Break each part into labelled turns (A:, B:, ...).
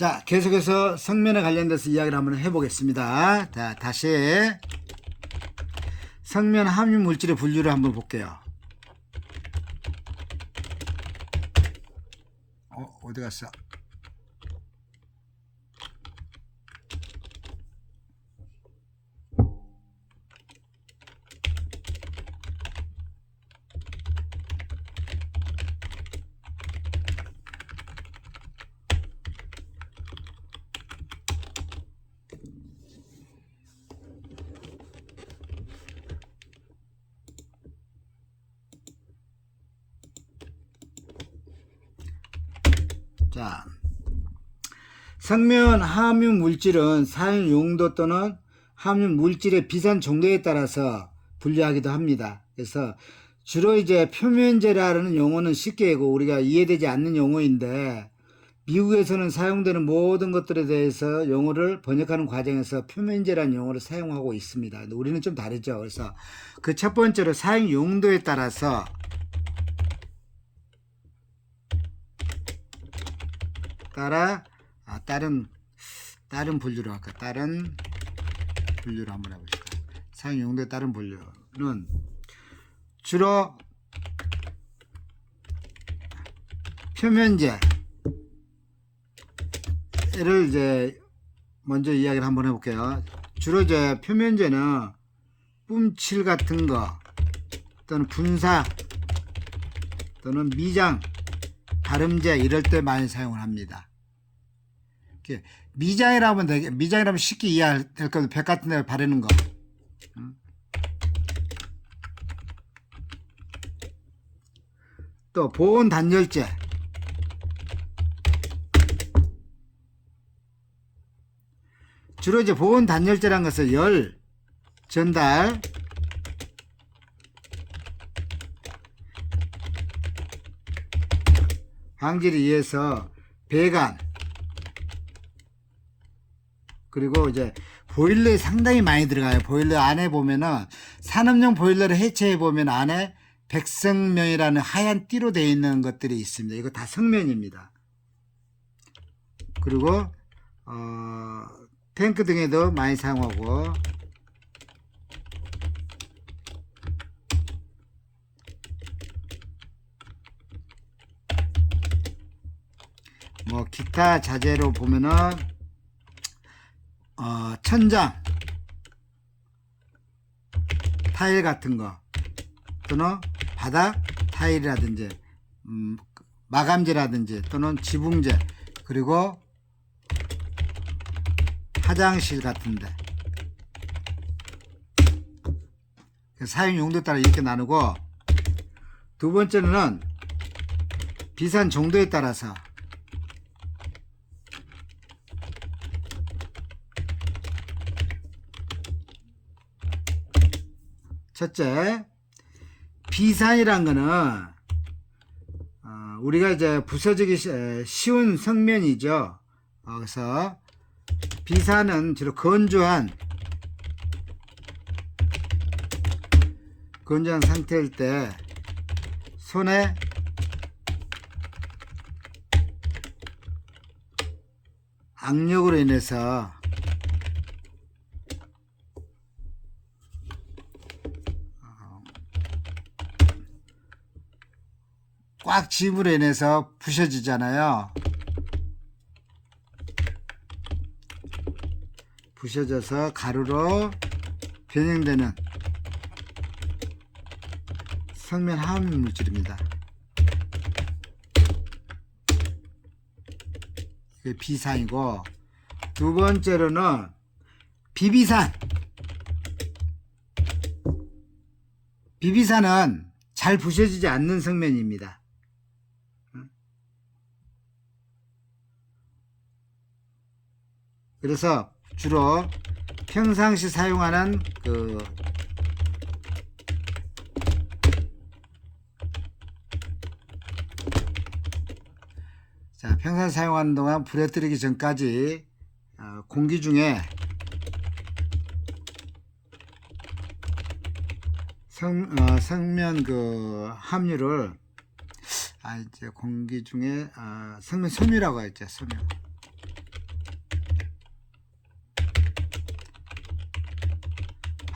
A: 자, 계속해서 성면에 관련돼서 이야기를 한번 해보겠습니다. 자, 다시 성면 함유 물질의 분류를 한번 볼게요. 어디 갔어? 자, 성면 함유 물질은 사용 용도 또는 함유 물질의 비산 정도에 따라서 분류하기도 합니다. 그래서 주로 이제 표면제라는 용어는 쉽게 우리가 이해되지 않는 용어인데, 미국에서는 사용되는 모든 것들에 대해서 용어를 번역하는 과정에서 표면제라는 용어를 사용하고 있습니다. 근데 우리는 좀 다르죠. 그래서 그 첫 번째로 사용 용도에 따라서 다른 분류로 할까? 다른 분류로 한번 해봅시다. 사용 용도에 따른 분류는 주로 표면제를 이제 먼저 이야기를 한번 해볼게요. 주로 이제 표면제는 뿜칠 같은 거 또는 분사 또는 미장, 다름제 이럴 때 많이 사용을 합니다. 미장이라면 쉽게 이해될 겁니다. 백 같은 데 바르는 거. 또 보온 단열재, 주로 이제 보온 단열재라는 것은 열 전달 방지를 위해서 배관, 그리고 이제 보일러에 상당히 많이 들어가요. 보일러 안에 보면은 산업용 보일러를 해체해 보면 안에 백성면이라는 하얀 띠로 되어 있는 것들이 있습니다. 이거 다 성면입니다. 그리고 탱크 등에도 많이 사용하고, 뭐 기타 자재로 보면은 천장 타일 같은 거 또는 바닥 타일이라든지 마감재라든지 또는 지붕재, 그리고 화장실 같은데 사용 용도에 따라 이렇게 나누고, 두 번째는 비산 정도에 따라서 첫째, 비산이란 거는 우리가 이제 부서지기 쉬운 성면이죠. 그래서 비산은 주로 건조한 상태일 때 손에 악력으로 인해서 꽉 집으로 인해서 부셔지잖아요. 부셔져서 가루로 변형되는 성면 함유 물질입니다. 이게 비산이고, 두 번째로는 비비산. 비비산은 잘 부셔지지 않는 성면입니다. 그래서 주로 평상시 사용하는 평상시 사용하는 동안 부러뜨리기 전까지 공기 중에 성면 함유를 이제 공기 중에 성면 섬유라고 했죠. 섬유.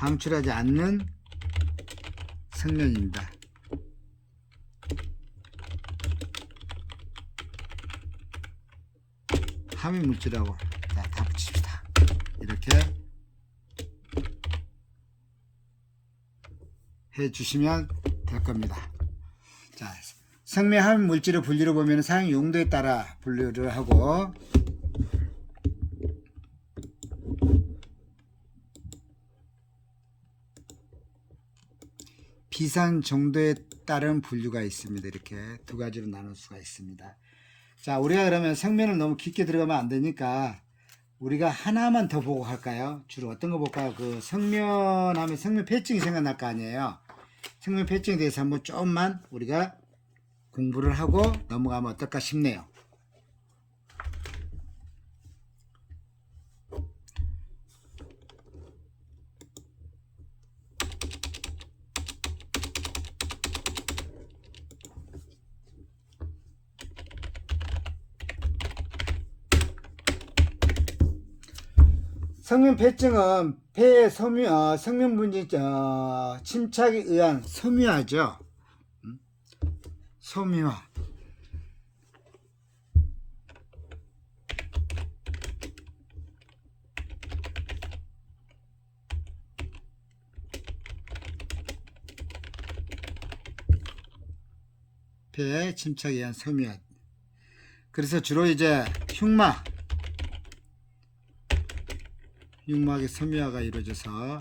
A: 방출하지 않는 성면입니다. 함유 물질하고 다 붙입시다. 이렇게 해 주시면 될 겁니다. 자, 성면 함유 물질의 분류를 보면 사용 용도에 따라 분류를 하고, 비산 정도에 따른 분류가 있습니다. 이렇게 두 가지로 나눌 수가 있습니다. 자, 우리가 그러면 성면을 너무 깊게 들어가면 안 되니까 우리가 하나만 더 보고 갈까요? 주로 어떤 거 볼까요? 그 성면 하면 성면 패칭이 생각날 거 아니에요. 성면 패칭에 대해서 한번 조금만 우리가 공부를 하고 넘어가면 어떨까 싶네요. 성면 패증은 폐의 성면 분진 침착에 의한 섬유화죠. 섬유화. 폐의 침착에 의한 섬유화. 그래서 주로 이제 흉막의 섬유화가 이루어져서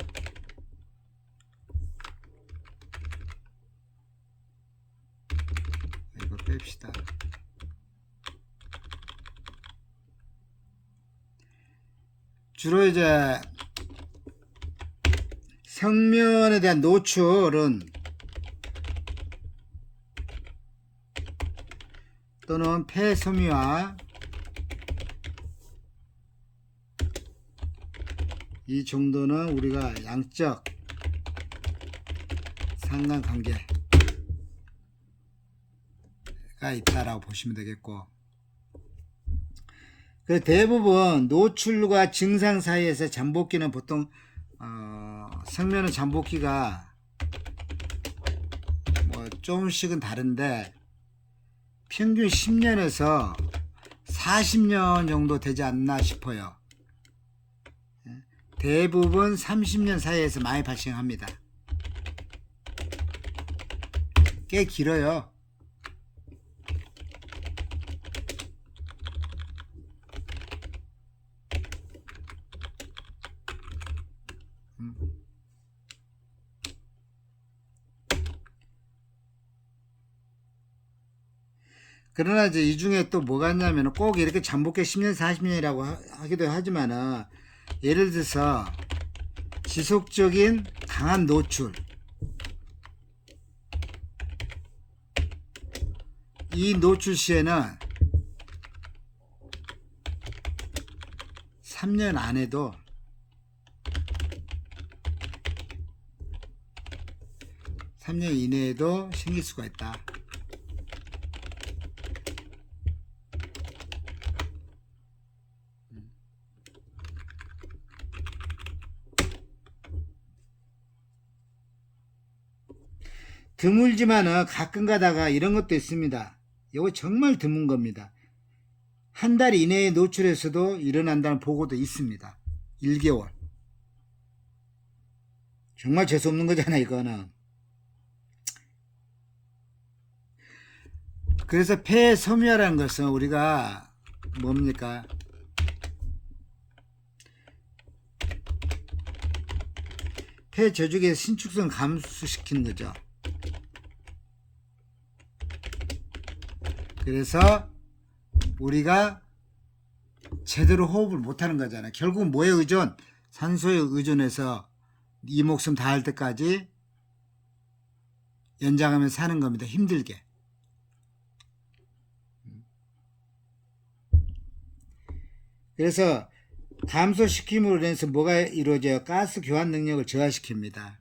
A: 이거 뺍시다. 주로 이제 성면에 대한 노출은 또는 폐 섬유화 이 정도는 우리가 양적 상관관계가 있다라고 보시면 되겠고, 그 대부분 노출과 증상 사이에서 잠복기는 보통 성면의 잠복기가 뭐 조금씩은 다른데 평균 10년에서 40년 정도 되지 않나 싶어요. 대부분 30년 사이에서 많이 발생합니다. 꽤 길어요. 그러나 이제 이 중에 또 뭐가 있냐면 꼭 이렇게 잠복해 10년, 40년이라고 하기도 하지만은 예를 들어서 지속적인 강한 노출, 이 노출 시에는 3년 안에도 이내에도 생길 수가 있다. 드물지만은 가끔 가다가 이런 것도 있습니다. 이거 정말 드문 겁니다. 한 달 이내에 노출해서도 일어난다는 보고도 있습니다. 1개월. 정말 재수없는 거잖아, 이거는. 그래서 폐 섬유화라는 것은 우리가 뭡니까? 폐 저죽의 신축성 감소시키는 거죠. 그래서 우리가 제대로 호흡을 못하는 거잖아요. 결국 뭐에 의존? 산소에 의존해서 이 목숨 다할 때까지 연장하면서 사는 겁니다. 힘들게. 그래서 감소시킴으로 인해서 뭐가 이루어져요? 가스 교환 능력을 저하시킵니다.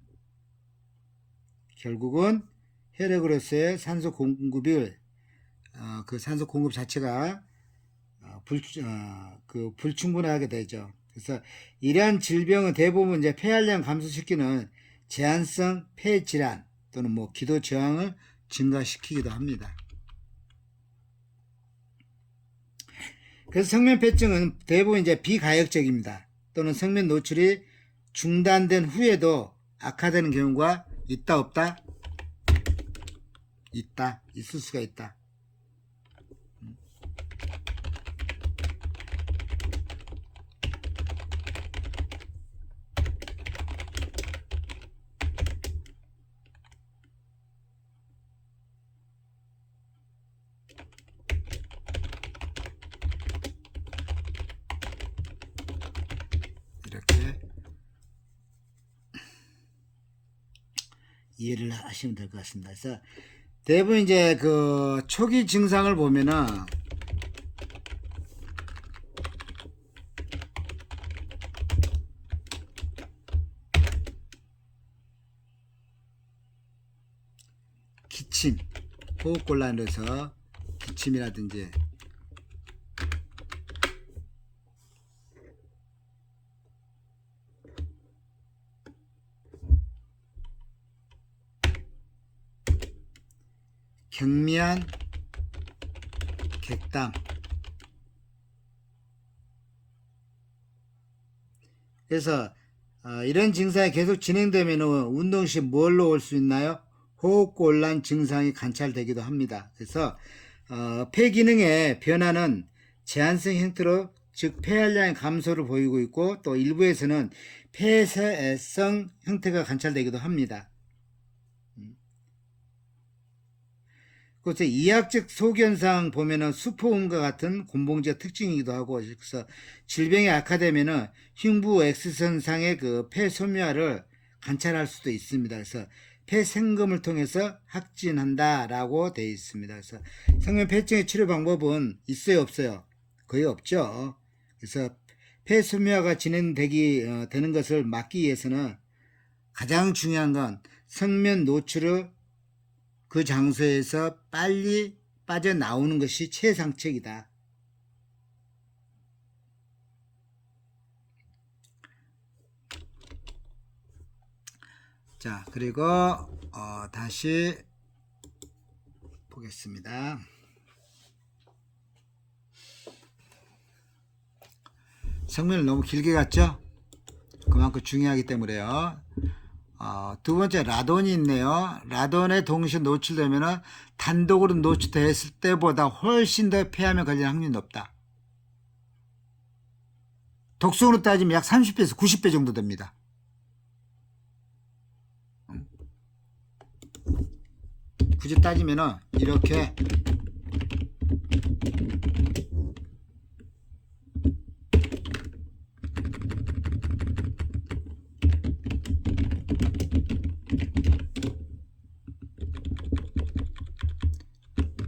A: 결국은 혈액으로서의 산소 공급을 그 산소 공급 자체가 불충분하게 되죠. 그래서 이러한 질병은 대부분 이제 폐활량 감소시키는 제한성 폐질환 또는 뭐 기도 저항을 증가시키기도 합니다. 그래서 성면폐증은 대부분 이제 비가역적입니다. 또는 성면 노출이 중단된 후에도 악화되는 경우가 있다 없다? 있다. 있을 수가 있다. 이렇게 이해를 하시면 될 것 같습니다. 그래서 대부분 이제 그 초기 증상을 보면은 기침, 호흡곤란에서 기침이라든지 경미한 객담, 그래서 이런 증상이 계속 진행되면 운동 시 뭘로 올 수 있나요? 호흡곤란 증상이 관찰되기도 합니다. 그래서 폐 기능의 변화는 제한성 형태로 즉 폐활량의 감소를 보이고 있고 또 일부에서는 폐쇄성 형태가 관찰되기도 합니다. 그래서 이학적 소견상 보면은 수포음과 같은 곤봉제가 특징이기도 하고, 그래서 질병이 악화되면은 흉부 X선상의 그 폐소묘화를 관찰할 수도 있습니다. 그래서 폐생검을 통해서 확진한다라고 되어 있습니다. 그래서 성면폐증의 치료 방법은 있어요, 없어요? 거의 없죠. 그래서 폐소묘화가 되는 것을 막기 위해서는 가장 중요한 건 성면 노출을 그 장소에서 빨리 빠져나오는 것이 최상책이다. 자, 그리고 다시 보겠습니다. 성면을 너무 길게 갔죠? 그만큼 중요하기 때문에요. 두 번째 라돈이 있네요. 라돈에 동시에 노출되면 단독으로 노출됐을 때보다 훨씬 더 폐암에 걸릴 확률이 높다. 독성으로 따지면 약 30배에서 90배 정도 됩니다. 굳이 따지면 이렇게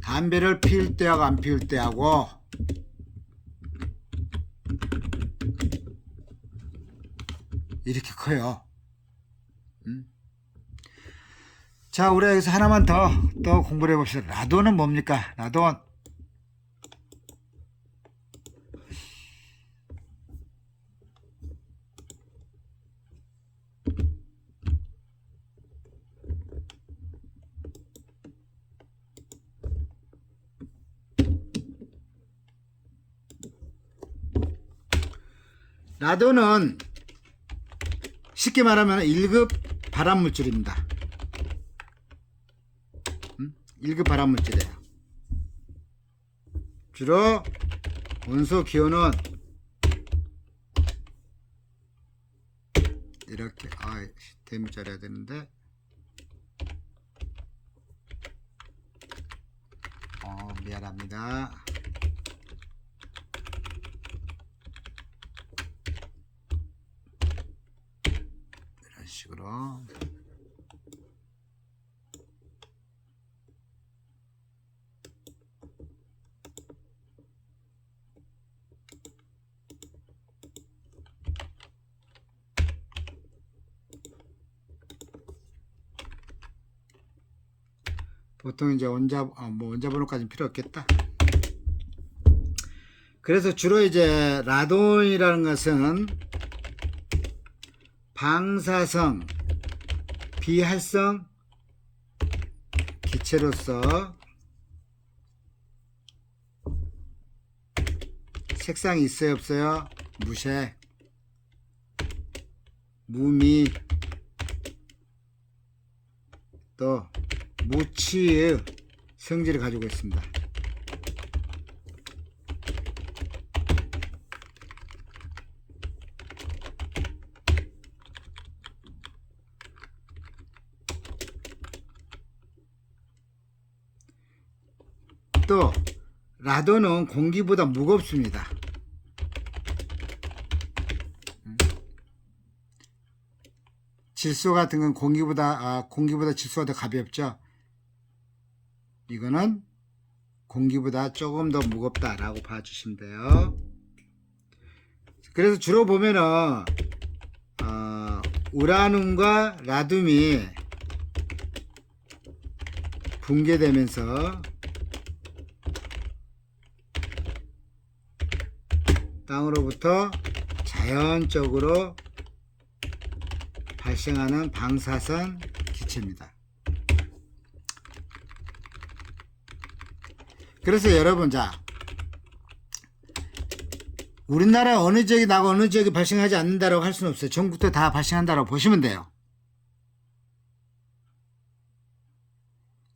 A: 담배를 피울 때하고 안 피울 때하고 이렇게 커요. 자, 우리 여기서 하나만 더 공부를 해봅시다. 라돈은 뭡니까? 라돈. 라돈은 쉽게 말하면 1급 발암물질입니다. 1급 발암물질이에요. 주로 원소 기호는 이렇게 대문자 해야 되는데 미안합니다. 이런 식으로 보통 이제 원자번호까지는 필요 없겠다. 그래서 주로 이제 라돈이라는 것은 방사성, 비활성 기체로서 색상이 있어요, 없어요? 무색, 무미, 또 무치의 성질을 가지고 있습니다. 또 라돈은 공기보다 무겁습니다. 질소 같은 건 공기보다 질소가 더 가볍죠. 이거는 공기보다 조금 더 무겁다라고 봐주시면 돼요. 그래서 주로 보면은 우라늄과 라듐이 붕괴되면서 땅으로부터 자연적으로 발생하는 방사선 기체입니다. 그래서 여러분, 자, 우리나라 어느 지역이 나고 어느 지역이 발생하지 않는다라고 할 수는 없어요. 전국도 다 발생한다라고 보시면 돼요.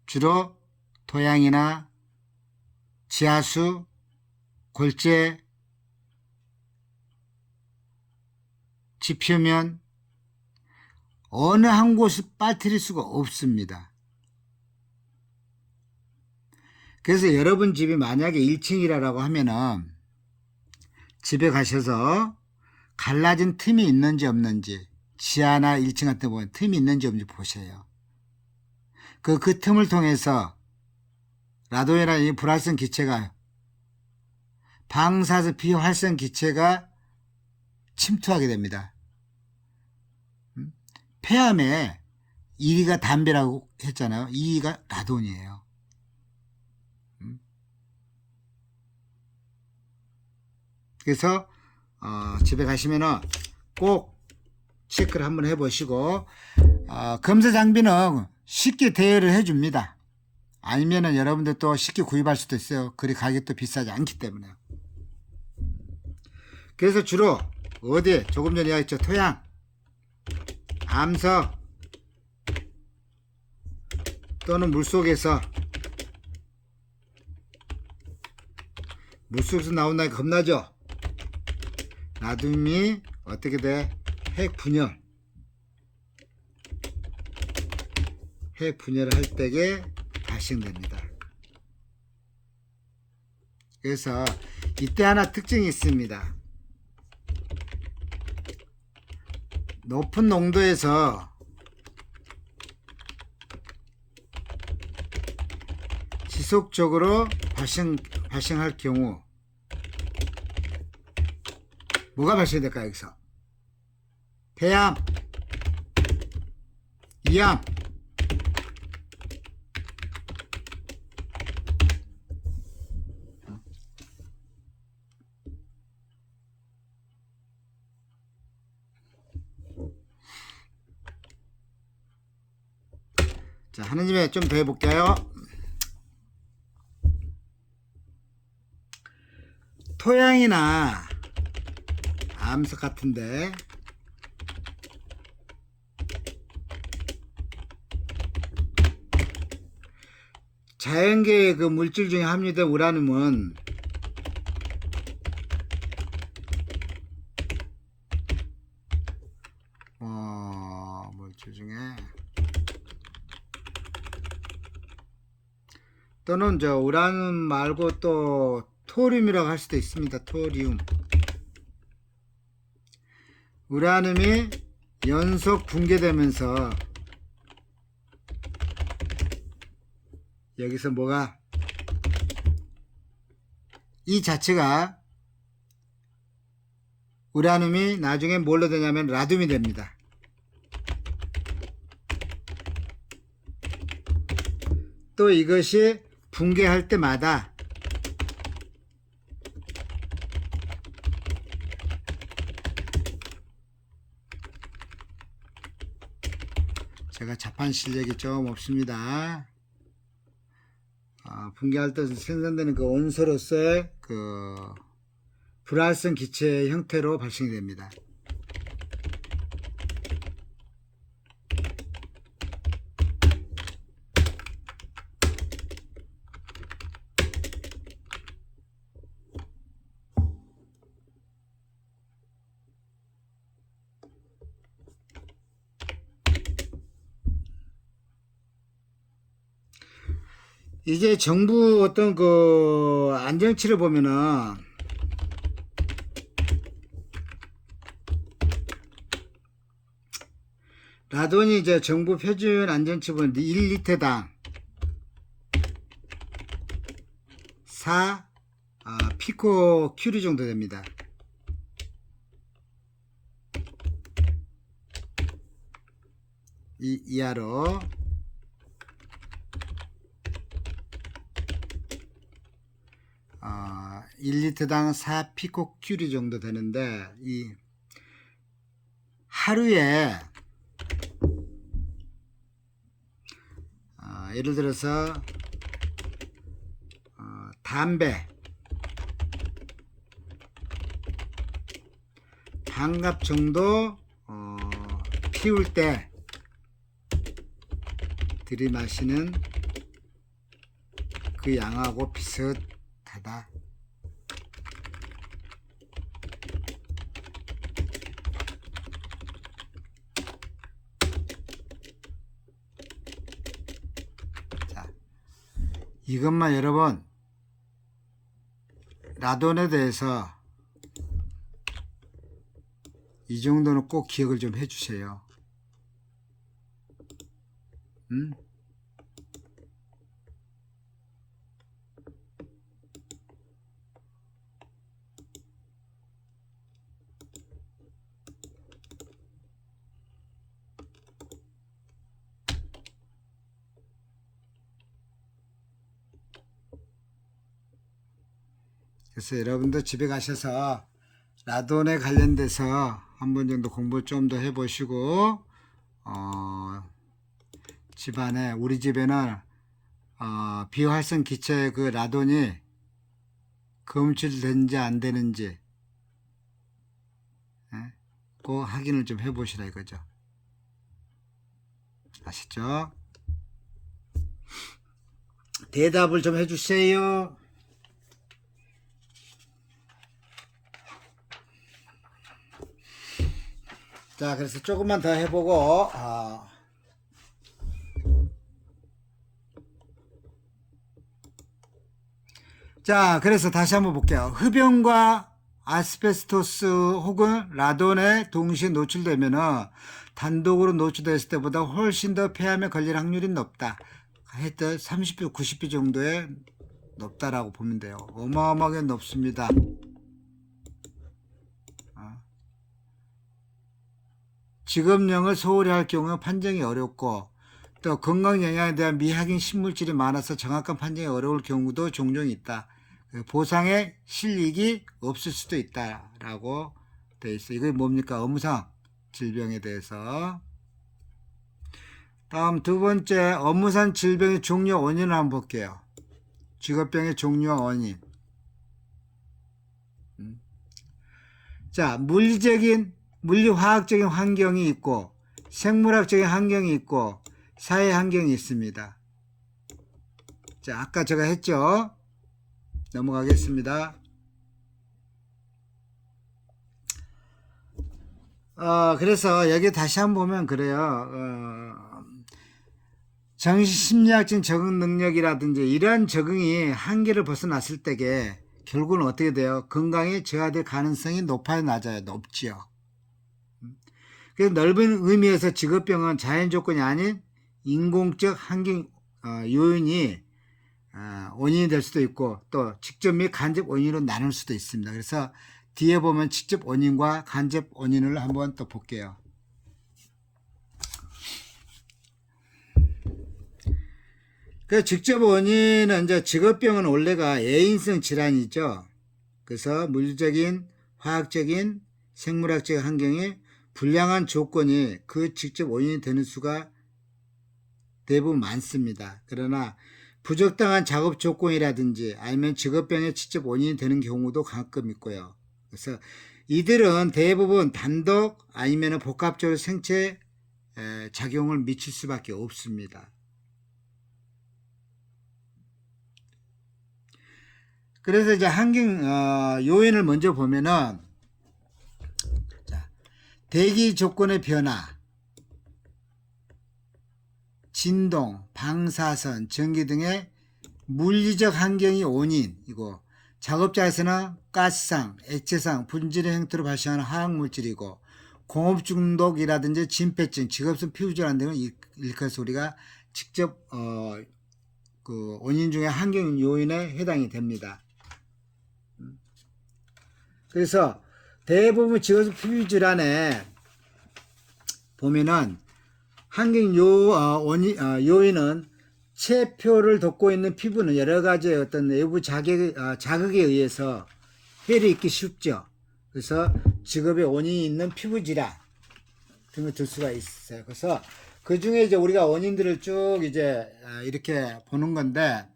A: 주로 토양이나 지하수, 골재, 지표면 어느 한 곳을 빠뜨릴 수가 없습니다. 그래서 여러분 집이 만약에 1층이라고 하면은 집에 가셔서 갈라진 틈이 있는지 없는지, 지하나 1층 같은 데 보면 틈이 있는지 없는지 보세요. 그 틈을 통해서 라돈이라는 이 불활성 기체가, 방사선 비활성 기체가 침투하게 됩니다. 폐암에 1위가 담배라고 했잖아요. 2위가 라돈이에요. 그래서 집에 가시면은 꼭 체크를 한번 해보시고, 검사 장비는 쉽게 대여를 해줍니다. 아니면은 여러분들 또 쉽게 구입할 수도 있어요. 그리 가격도 비싸지 않기 때문에. 그래서 주로 어디, 조금 전에 이야기했죠, 토양, 암석 또는 물속에서 나온다니까 겁나죠. 라듐이 어떻게 돼? 핵분열을 할 때에 발생됩니다. 그래서 이때 하나 특징이 있습니다. 높은 농도에서 지속적으로 발생할 경우 뭐가 발생될까요? 여기서 폐암, 이암, 자, 하느님의 좀 더 해볼게요. 토양이나 암석 같은데 자연계의 그 물질 중에 함유된 우라늄은 물질 중에 또는 저 우라늄 말고 또 토륨이라고 할 수도 있습니다. 토륨. 우라늄이 연속 붕괴되면서 여기서 뭐가 이 자체가 우라늄이 나중에 뭘로 되냐면 라듐이 됩니다. 또 이것이 붕괴할 때마다 제가 자판 실력이 좀 없습니다. 분解때 생산되는 그 온소로서의 그 불활성 기체 형태로 발생이 됩니다. 이게 정부 어떤 그 안정치를 보면은 라돈이 이제 정부 표준 안정치 보면 1리터당 4 피코 큐리 정도 됩니다. 이하로 1리터당 4 피코 큐리 정도 되는데, 이 하루에 예를 들어서 담배 반갑 정도 피울 때 들이마시는 그 양하고 비슷하다. 자, 이것만 여러분 라돈에 대해서 이 정도는 꼭 기억을 좀 해주세요. 그래서 여러분도 집에 가셔서 라돈에 관련돼서 한 번 정도 공부 좀 더 해보시고, 집안에, 우리 집에는 비활성 기체의 그 라돈이 검출되는지 안 되는지 그 확인을 좀 해보시라 이거죠. 아시죠? 대답을 좀 해주세요. 자, 그래서 조금만 더 해보고, 자, 그래서 다시 한번 볼게요. 흡연과 아스베스토스 혹은 라돈에 동시에 노출되면은 단독으로 노출됐을 때보다 훨씬 더 폐암에 걸릴 확률이 높다. 하여튼 30배, 90배 정도에 높다라고 보면 돼요. 어마어마하게 높습니다. 직업령을 소홀히 할 경우 판정이 어렵고, 또 건강 영향에 대한 미확인 신물질이 많아서 정확한 판정이 어려울 경우도 종종 있다. 보상의 실익이 없을 수도 있다라고 돼 있어. 이게 뭡니까? 업무상 질병에 대해서. 다음 두 번째, 업무상 질병의 종류 원인을 한번 볼게요. 직업병의 종류와 원인. 자, 물리화학적인 환경이 있고, 생물학적인 환경이 있고, 사회 환경이 있습니다. 자, 아까 제가 했죠? 넘어가겠습니다. 그래서 여기 다시 한번 보면 그래요. 정신심리학적인 적응 능력이라든지 이러한 적응이 한계를 벗어났을 때에 결국은 어떻게 돼요? 건강이 저하될 가능성이 높아요, 낮아요? 높지요. 그래서 넓은 의미에서 직업병은 자연 조건이 아닌 인공적 환경 요인이 원인이 될 수도 있고, 또 직접 및 간접 원인으로 나눌 수도 있습니다. 그래서 뒤에 보면 직접 원인과 간접 원인을 한번 또 볼게요. 그 직접 원인은 이제 직업병은 원래가 애인성 질환이죠. 그래서 물리적인, 화학적인, 생물학적 환경에 불량한 조건이 그 직접 원인이 되는 수가 대부분 많습니다. 그러나 부적당한 작업 조건이라든지 아니면 직업병의 직접 원인이 되는 경우도 가끔 있고요. 그래서 이들은 대부분 단독 아니면 복합적으로 생체 작용을 미칠 수밖에 없습니다. 그래서 이제 환경 요인을 먼저 보면은, 자, 대기 조건의 변화, 진동, 방사선, 전기 등의 물리적 환경이 원인이고, 작업자에서는 가스상, 액체상, 분진의 형태로 발생하는 화학물질이고, 공업 중독이라든지 진폐증, 직업성 피부질환 등을 일컬어서 우리가 직접 그 원인 중에 환경 요인에 해당이 됩니다. 그래서 대부분 직업성 피부질환에 보면은 환경 요인은 체표를 덮고 있는 피부는 여러 가지의 어떤 외부 자극에 의해서 해를 입기 쉽죠. 그래서 직업의 원인이 있는 피부 질환 등을 들 수가 있어요. 그래서 그 중에 이제 우리가 원인들을 쭉 이제 이렇게 보는 건데,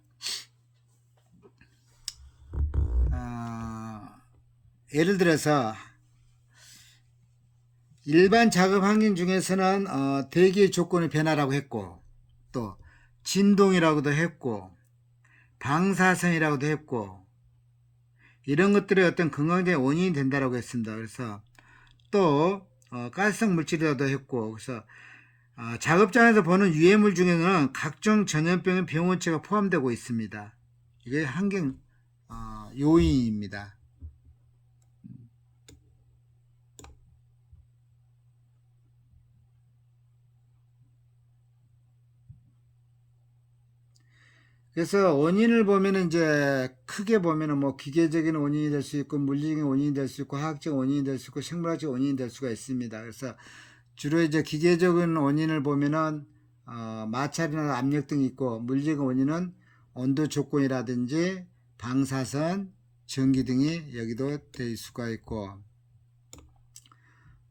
A: 예를 들어서 일반 작업 환경 중에서는 대기 조건의 변화라고 했고, 또 진동이라고도 했고, 방사선이라고도 했고, 이런 것들이 어떤 건강적인 원인이 된다라고 했습니다. 그래서 또 가스성 물질이라도 했고, 그래서 작업장에서 보는 유해물 중에는 각종 전염병의 병원체가 포함되고 있습니다. 이게 환경 요인입니다. 그래서 원인을 보면은 이제 크게 보면은 뭐 기계적인 원인이 될 수 있고, 물리적인 원인이 될 수 있고, 화학적 원인이 될 수 있고, 생물학적 원인이 될 수가 있습니다. 그래서 주로 이제 기계적인 원인을 보면은 마찰이나 압력 등이 있고, 물리적인 원인은 온도 조건이라든지 방사선, 전기 등이 여기도 될 수가 있고,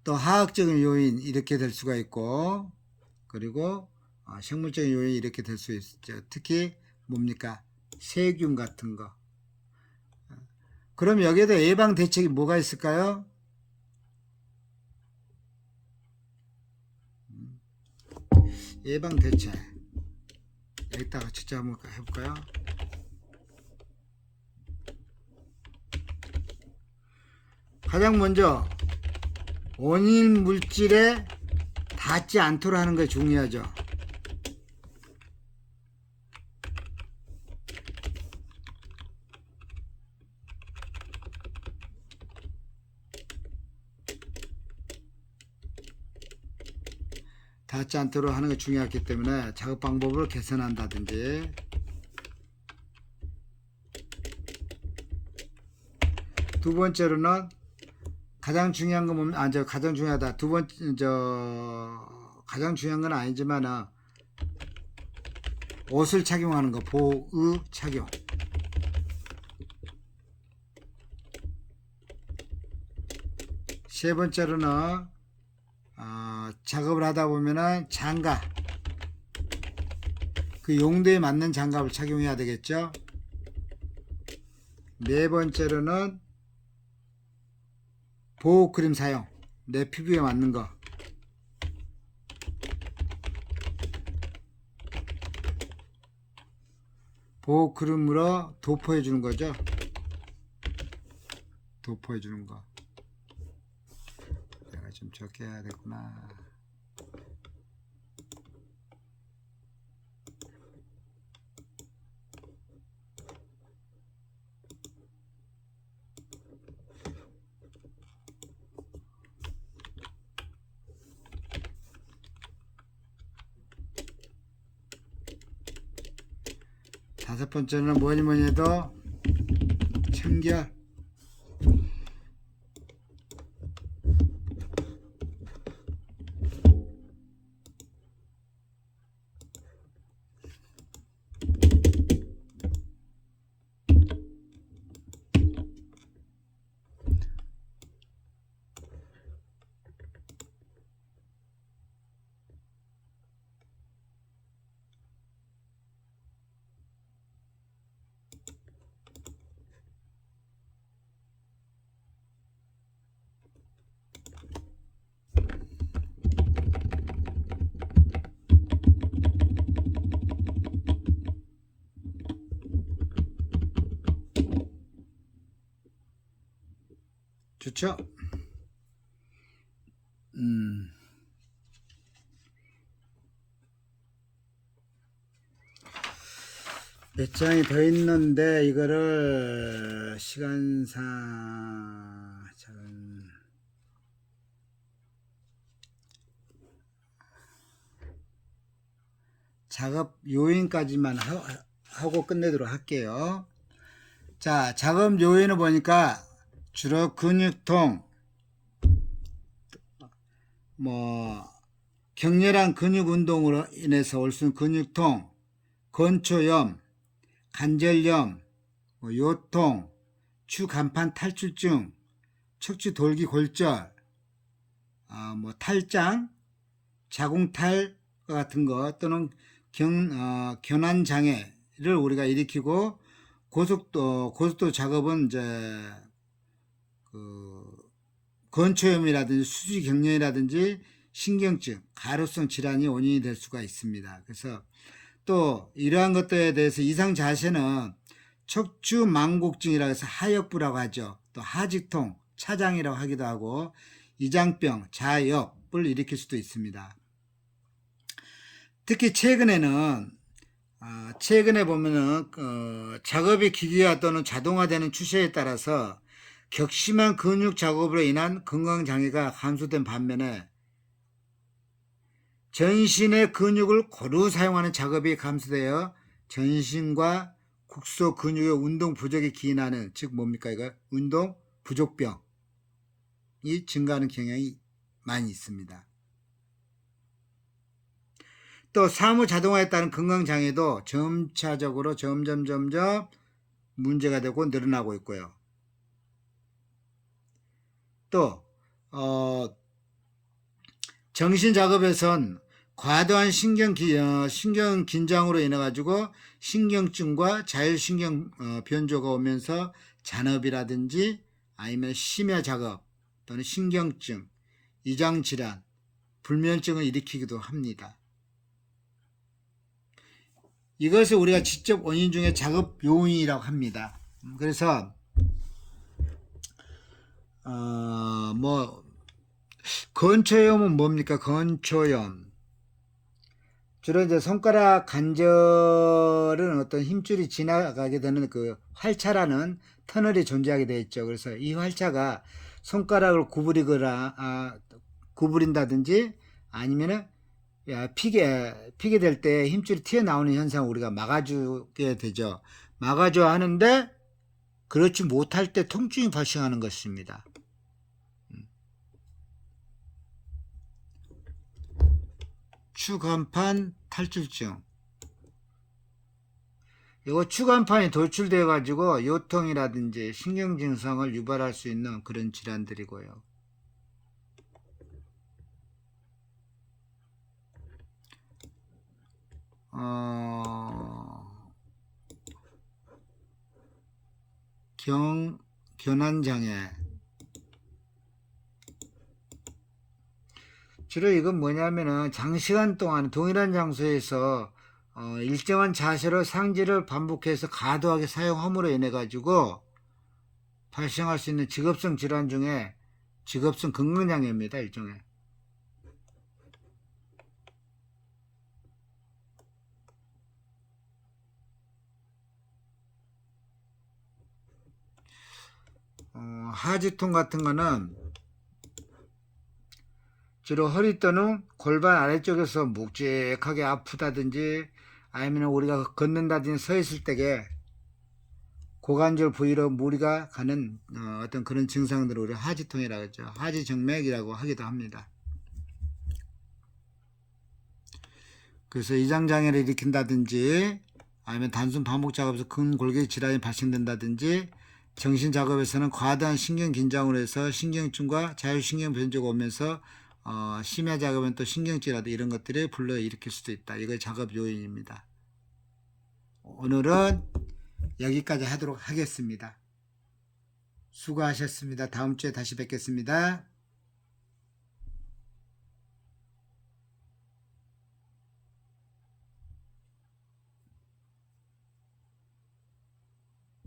A: 또 화학적인 요인 이렇게 될 수가 있고, 그리고 생물적인 요인이 이렇게 될 수 있죠. 특히 뭡니까? 세균 같은 거. 그럼 여기에다 예방 대책이 뭐가 있을까요? 예방 대책. 여기다가 직접 한번 해볼까요? 가장 먼저 원인 물질에 닿지 않도록 하는 게 중요하죠. 닿지 않도록 하는 게 중요하기 때문에 작업 방법을 개선한다든지, 두 번째로는 가장 중요한 건 뭡니까? 가장 중요하다. 가장 중요한 건 아니지만 옷을 착용하는 거, 보의 착용. 세 번째로는 작업을 하다 보면은 장갑, 그 용도에 맞는 장갑을 착용해야 되겠죠. 네 번째로는 보호크림 사용, 내 피부에 맞는 거. 보호크림으로 도포해 주는 거죠. 도포해 주는 거. 내가 좀 적게 해야 되구나. 다섯 번째는 뭐니 해도 청결. 좋죠? 몇 장이 더 있는데 이거를 시간상 작업 요인까지만 하고 끝내도록 할게요. 자, 작업 요인을 보니까 주로 근육통, 격렬한 근육 운동으로 인해서 올 수 있는 근육통, 건초염, 관절염, 요통, 추간판 탈출증, 척추 돌기 골절, 탈장, 자궁탈 같은 것 또는 견환 장애를 우리가 일으키고 고속도 작업은 이제 건초염이라든지 수지 경련이라든지 신경증, 가로성 질환이 원인이 될 수가 있습니다. 그래서 또 이러한 것들에 대해서 이상 자세는 척추 망곡증이라고 해서 하역부라고 하죠. 또 하직통, 차장이라고 하기도 하고 이장병, 자역을 일으킬 수도 있습니다. 특히 최근에 보면은 작업이 기계화 또는 자동화되는 추세에 따라서 격심한 근육 작업으로 인한 건강장애가 감소된 반면에 전신의 근육을 고루 사용하는 작업이 감소되어 전신과 국소 근육의 운동 부족에 기인하는, 즉 뭡니까 이거? 운동 부족병이 증가하는 경향이 많이 있습니다. 또 사무 자동화에 따른 건강장애도 점차적으로 점점 문제가 되고 늘어나고 있고요. 또 정신작업에선 과도한 신경 긴장으로 인해 가지고 신경증과 자율신경 변조가 오면서 잔업이라든지 아니면 심야 작업 또는 신경증, 이장질환, 불면증을 일으키기도 합니다. 이것을 우리가 직접 원인 중에 작업 요인이라고 합니다. 그래서 건초염은 뭡니까? 건초염 주로 이제 손가락 관절은 어떤 힘줄이 지나가게 되는 그 활차라는 터널이 존재하게 되어 있죠. 그래서 이 활차가 손가락을 구부린다든지 아니면은 피게 될 때 힘줄이 튀어나오는 현상을 우리가 막아주게 되죠. 막아줘야 하는데 그렇지 못할 때 통증이 발생하는 것입니다. 추간판 탈출증. 이거 추간판이 돌출되어 가지고 요통이라든지 신경 증상을 유발할 수 있는 그런 질환들이고요. 견환장애. 주로 이건 뭐냐면은 장시간 동안 동일한 장소에서 일정한 자세로 상지를 반복해서 과도하게 사용함으로 인해 가지고 발생할 수 있는 직업성 질환 중에 직업성 건강장애입니다. 일종의. 하지통 같은 거는 주로 허리 또는 골반 아래쪽에서 묵직하게 아프다든지 아니면 우리가 걷는다든지 서 있을 때에 고관절 부위로 무리가 가는 어떤 그런 증상들을 우리가 하지통이라고 하죠. 하지정맥이라고 하기도 합니다. 그래서 이장장애를 일으킨다든지 아니면 단순 반복 작업에서 근골격 질환이 발생된다든지 정신작업에서는 과다한 신경 긴장으로 해서 신경증과 자율신경 변조가 오면서 심야 작업은 또 신경질이라도 이런 것들이 불러일으킬 수도 있다. 이거 작업 요인입니다. 오늘은 여기까지 하도록 하겠습니다. 수고하셨습니다. 다음 주에 다시 뵙겠습니다.